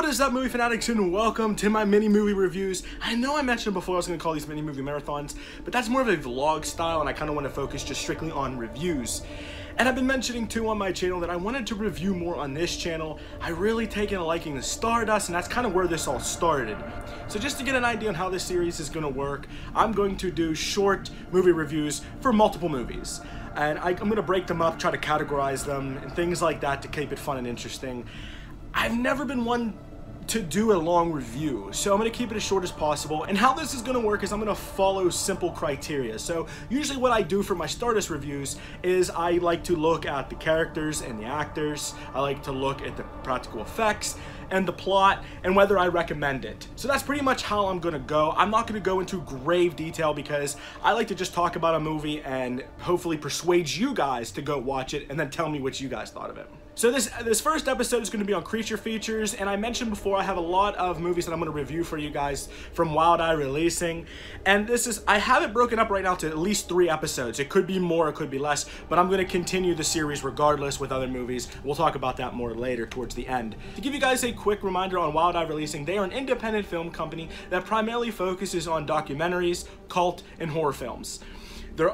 What is up, movie fanatics, and welcome to my mini movie reviews. I know I mentioned before I was going to call these mini movie marathons, but that's more of a vlog style, and I kind of want to focus just strictly on reviews. And I've been mentioning too on my channel that I wanted to review more on this channel. I really taken a liking to Stardust, and that's kind of where this all started. So just to get an idea on how this series is going to work, I'm going to do short movie reviews for multiple movies. And I'm going to break them up, try to categorize them, and things like that to keep it fun and interesting. I've never been one to do a long review, so I'm going to keep it as short as possible. And how this is going to work is I'm going to follow simple criteria. So usually what I do for my Stardust reviews is I like to look at the characters and the actors. I like to look at the practical effects and the plot and whether I recommend it. So that's pretty much how I'm going to go. I'm not going to go into grave detail because I like to just talk about a movie and hopefully persuade you guys to go watch it and then tell me what you guys thought of it. So this first episode is going to be on creature features, and I mentioned before I have a lot of movies that I'm going to review for you guys from Wild Eye Releasing, and I have it broken up right now to at least 3 episodes. It could be more, it could be less, but I'm going to continue the series regardless with other movies. We'll talk about that more later towards the end. To give you guys a quick reminder on Wild Eye Releasing, they are an independent film company that primarily focuses on documentaries, cult, and horror films. They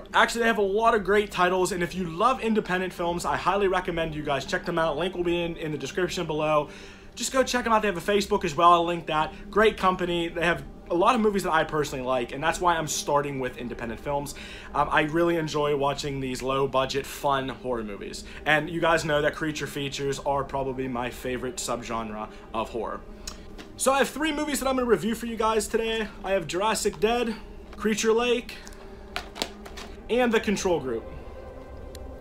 have a lot of great titles, and if you love independent films, I highly recommend you guys check them out. Link will be in the description below. Just go check them out. They have a Facebook as well. I'll link that. Great company. They have a lot of movies that I personally like, and that's why I'm starting with independent films. I really enjoy watching these low-budget, fun horror movies. And you guys know that creature features are probably my favorite subgenre of horror. So I have 3 movies that I'm going to review for you guys today. I have Jurassic Dead, Creature Lake, and The Control Group.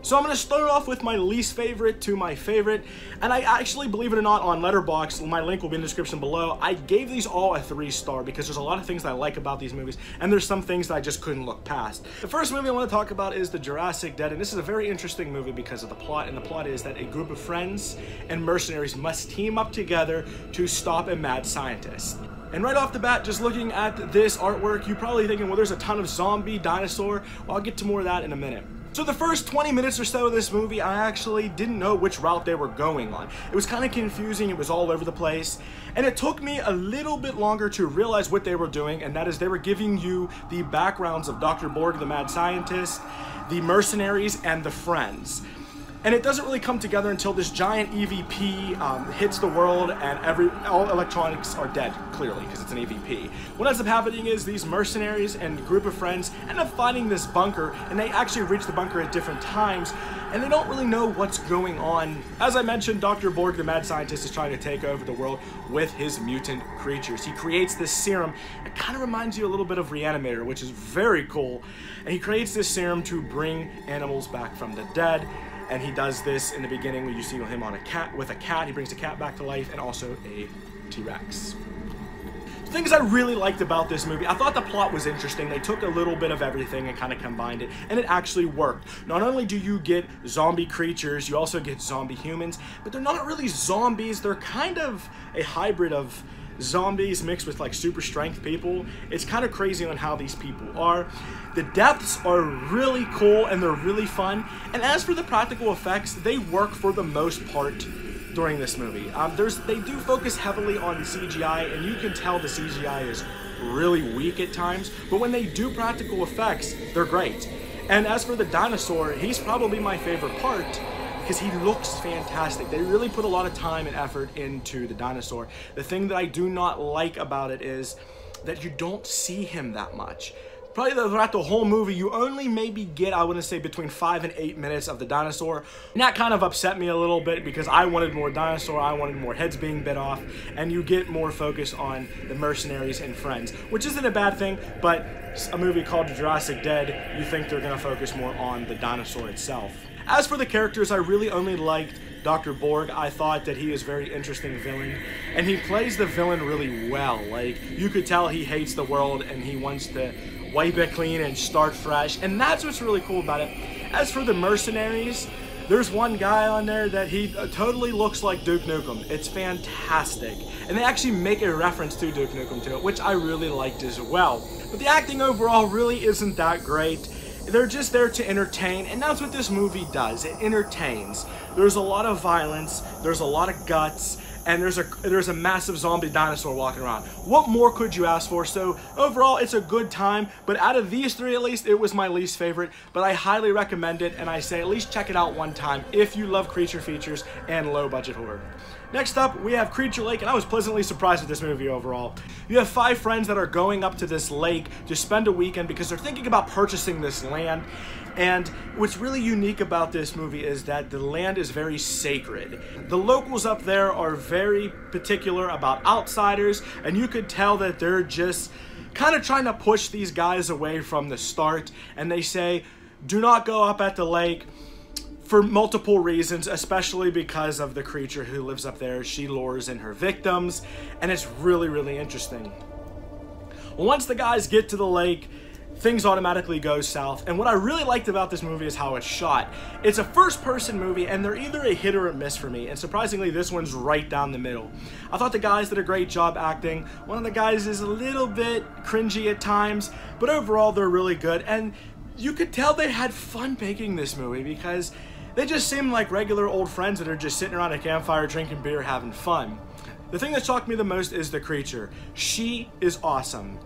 So I'm going to start off with my least favorite to my favorite, and I actually, believe it or not, on Letterboxd, my link will be in the description below, I gave these all a 3-star because there's a lot of things that I like about these movies, and there's some things that I just couldn't look past. The first movie I want to talk about is the Jurassic Dead, and this is a very interesting movie because of the plot, and the plot is that a group of friends and mercenaries must team up together to stop a mad scientist. And right off the bat, just looking at this artwork, you're probably thinking, well, there's a ton of zombie, dinosaur. Well, I'll get to more of that in a minute. So the first 20 minutes or so of this movie, I actually didn't know which route they were going on. It was kind of confusing, it was all over the place, and it took me a little bit longer to realize what they were doing, and that is they were giving you the backgrounds of Dr. Borg, the mad scientist, the mercenaries, and the friends. And it doesn't really come together until this giant EVP hits the world and all electronics are dead, clearly, because it's an EVP. What ends up happening is these mercenaries and group of friends end up finding this bunker, and they actually reach the bunker at different times, and they don't really know what's going on. As I mentioned, Dr. Borg, the mad scientist, is trying to take over the world with his mutant creatures. He creates this serum. It kind of reminds you a little bit of Reanimator, which is very cool. And he creates this serum to bring animals back from the dead. And he does this in the beginning when you see him on with a cat. He brings the cat back to life, and also a T-Rex. Things I really liked about this movie, I thought the plot was interesting. They took a little bit of everything and kind of combined it, and it actually worked. Not only do you get zombie creatures, you also get zombie humans, but they're not really zombies. They're kind of a hybrid of zombies mixed with like super strength people. It's kind of crazy on how these people are. The deaths are really cool and they're really fun. And as for the practical effects, they work for the most part during this movie. They do focus heavily on CGI, and you can tell the CGI is really weak at times, but when they do practical effects, they're great. And as for the dinosaur, he's probably my favorite part, because he looks fantastic. They really put a lot of time and effort into the dinosaur. The thing that I do not like about it is that you don't see him that much. Probably throughout the whole movie, you only maybe get, I want to say, between 5 and 8 minutes of the dinosaur. And that kind of upset me a little bit because I wanted more dinosaur, I wanted more heads being bit off, and you get more focus on the mercenaries and friends, which isn't a bad thing, but a movie called Jurassic Dead, you think they're going to focus more on the dinosaur itself. As for the characters, I really only liked Dr. Borg. I thought that he is a very interesting villain, and he plays the villain really well. Like, you could tell he hates the world and he wants to wipe it clean and start fresh, and that's what's really cool about it. As for the mercenaries, there's one guy on there that he totally looks like Duke Nukem. It's fantastic, and they actually make a reference to Duke Nukem to it, which I really liked as well. But the acting overall really isn't that great. They're just there to entertain, and that's what this movie does. It entertains. There's a lot of violence, there's a lot of guts, and there's a massive zombie dinosaur walking around. What more could you ask for? So overall, it's a good time, but out of these three at least, it was my least favorite, but I highly recommend it, and I say at least check it out one time if you love creature features and low budget horror. Next up, we have Creature Lake, and I was pleasantly surprised with this movie overall. You have 5 friends that are going up to this lake to spend a weekend because they're thinking about purchasing this land. And what's really unique about this movie is that the land is very sacred. The locals up there are very particular about outsiders, and you could tell that they're just kind of trying to push these guys away from the start. And they say, do not go up at the lake, for multiple reasons, especially because of the creature who lives up there. She lures in her victims, and it's really, really interesting. Once the guys get to the lake, things automatically go south. And what I really liked about this movie is how it's shot. It's a first-person movie, and they're either a hit or a miss for me. And surprisingly, this one's right down the middle. I thought the guys did a great job acting. One of the guys is a little bit cringy at times, but overall, they're really good. And you could tell they had fun making this movie because they just seem like regular old friends that are just sitting around a campfire drinking beer having fun. The thing that shocked me the most is the creature. She is awesome.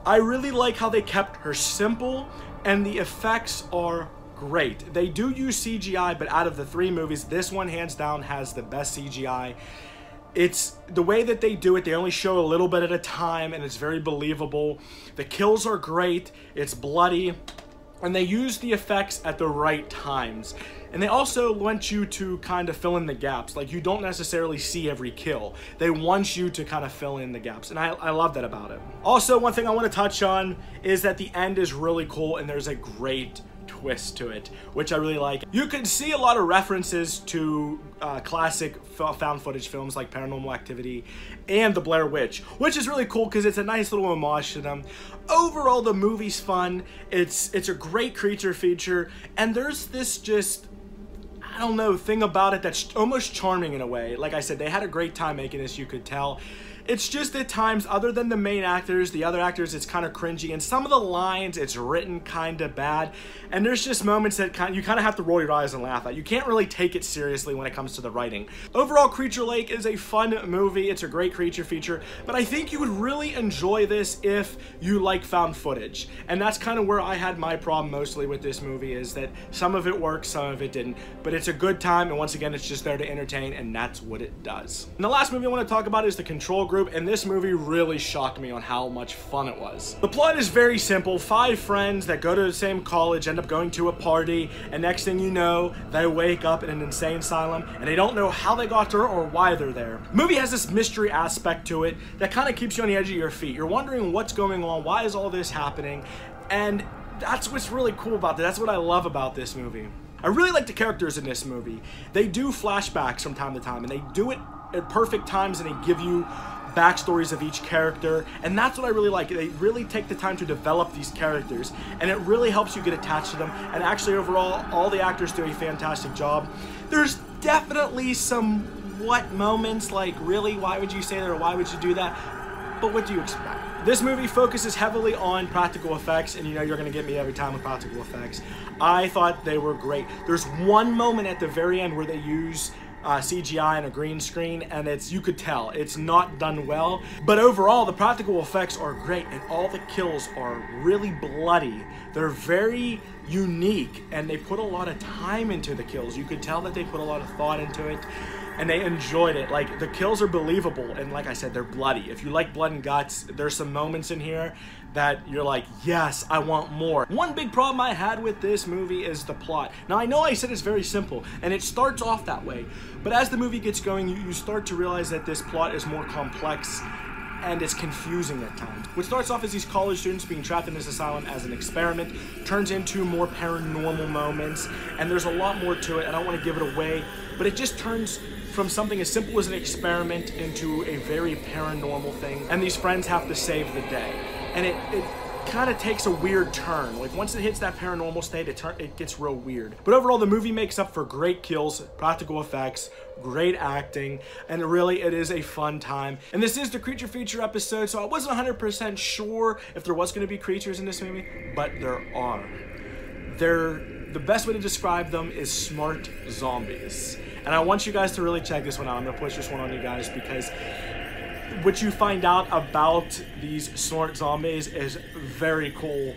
I really like how they kept her simple, and the effects are great. They do use CGI, but out of the 3 movies, this one hands down has the best CGI. It's the way that they do it, they only show a little bit at a time, and it's very believable. The kills are great, it's bloody, and they use the effects at the right times. And they also want you to kind of fill in the gaps. Like, you don't necessarily see every kill. They want you to kind of fill in the gaps, and I love that about it. Also, one thing I want to touch on is that the end is really cool, and there's a great twist to it, which I really like. You can see a lot of references to classic found footage films like Paranormal Activity and The Blair Witch, which is really cool because it's a nice little homage to them. Overall, the movie's fun. It's a great creature feature, and there's this just, I don't know, thing about it that's almost charming in a way. Like I said, they had a great time making this, you could tell. It's just at times, other than the main actors, the other actors, it's kind of cringy. And some of the lines, it's written kind of bad. And there's just moments that you kind of have to roll your eyes and laugh at. You can't really take it seriously when it comes to the writing. Overall, Creature Lake is a fun movie. It's a great creature feature. But I think you would really enjoy this if you like found footage. And that's kind of where I had my problem mostly with this movie, is that some of it works, some of it didn't. But it's a good time, and once again, it's just there to entertain, and that's what it does. And the last movie I want to talk about is The Control Group. And this movie really shocked me on how much fun it was. The plot is very simple. 5 friends that go to the same college end up going to a party, and next thing you know, they wake up in an insane asylum, and they don't know how they got there or why they're there. The movie has this mystery aspect to it that kind of keeps you on the edge of your feet. You're wondering what's going on, why is all this happening, and that's what's really cool about it. That's what I love about this movie. I really like the characters in this movie. They do flashbacks from time to time, and they do it at perfect times, and they give you backstories of each character, and that's what I really like. They really take the time to develop these characters, and it really helps you get attached to them. And actually, overall, all the actors do a fantastic job. There's definitely some what moments, like, really, why would you say that, or why would you do that? But what do you expect? This movie focuses heavily on practical effects, and you know you're gonna get me every time with practical effects. I thought they were great. There's one moment at the very end where they use CGI and a green screen, and you could tell it's not done well, but overall the practical effects are great, and all the kills are really bloody. They're very unique, and they put a lot of time into the kills. You could tell that they put a lot of thought into it, and they enjoyed it. Like, the kills are believable, and like I said, they're bloody. If you like blood and guts, there's some moments in here that you're like, yes, I want more. One big problem I had with this movie is the plot. Now, I know I said it's very simple, and it starts off that way, but as the movie gets going, you start to realize that this plot is more complex, and it's confusing at times. What starts off as these college students being trapped in this asylum as an experiment turns into more paranormal moments, and there's a lot more to it. I don't want to give it away, but it just turns from something as simple as an experiment into a very paranormal thing, and these friends have to save the day. And it kind of takes a weird turn. Like, once it hits that paranormal state, it gets real weird. But overall, the movie makes up for great kills, practical effects, great acting, and really, it is a fun time. And this is the creature feature episode, so I wasn't 100% sure if there was going to be creatures in this movie, but there are. The best way to describe them is smart zombies. And I want you guys to really check this one out. I'm gonna push this one on you guys because what you find out about these snort zombies is very cool.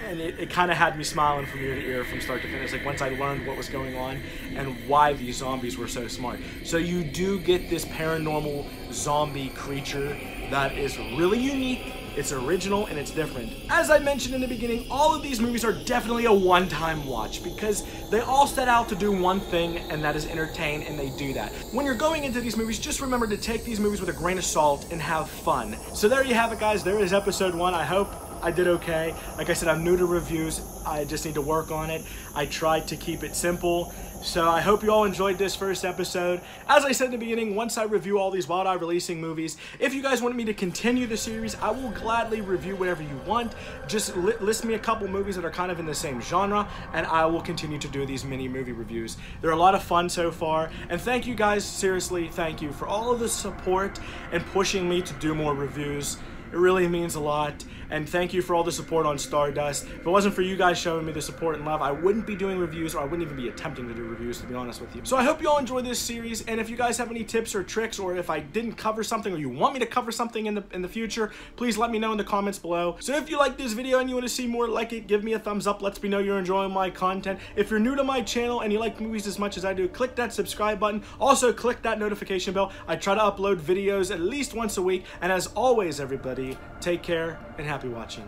And it kind of had me smiling from ear to ear from start to finish, like once I learned what was going on and why these zombies were so smart. So you do get this paranormal zombie creature that is really unique, it's original, and it's different. As I mentioned in the beginning, all of these movies are definitely a one-time watch because they all set out to do one thing, and that is entertain, and they do that. When you're going into these movies, just remember to take these movies with a grain of salt and have fun. So there you have it, guys. There is episode 1. I hope I did okay. Like I said, I'm new to reviews. I just need to work on it. I tried to keep it simple. So I hope you all enjoyed this first episode. As I said in the beginning, once I review all these Wild Eye releasing movies, if you guys want me to continue the series, I will gladly review whatever you want. Just list me a couple movies that are kind of in the same genre, and I will continue to do these mini movie reviews. They're a lot of fun so far, and thank you guys, seriously, thank you for all of the support and pushing me to do more reviews. It really means a lot, and thank you for all the support on Stardust. If it wasn't for you guys showing me the support and love, I wouldn't be doing reviews, or I wouldn't even be attempting to do reviews, to be honest with you. So I hope you all enjoy this series, and if you guys have any tips or tricks, or if I didn't cover something, or you want me to cover something in the future, please let me know in the comments below. So if you like this video and you want to see more like it, give me a thumbs up, lets me know you're enjoying my content. If you're new to my channel and you like movies as much as I do, click that subscribe button. Also, click that notification bell. I try to upload videos at least once a week, and as always, everybody, take care and happy watching.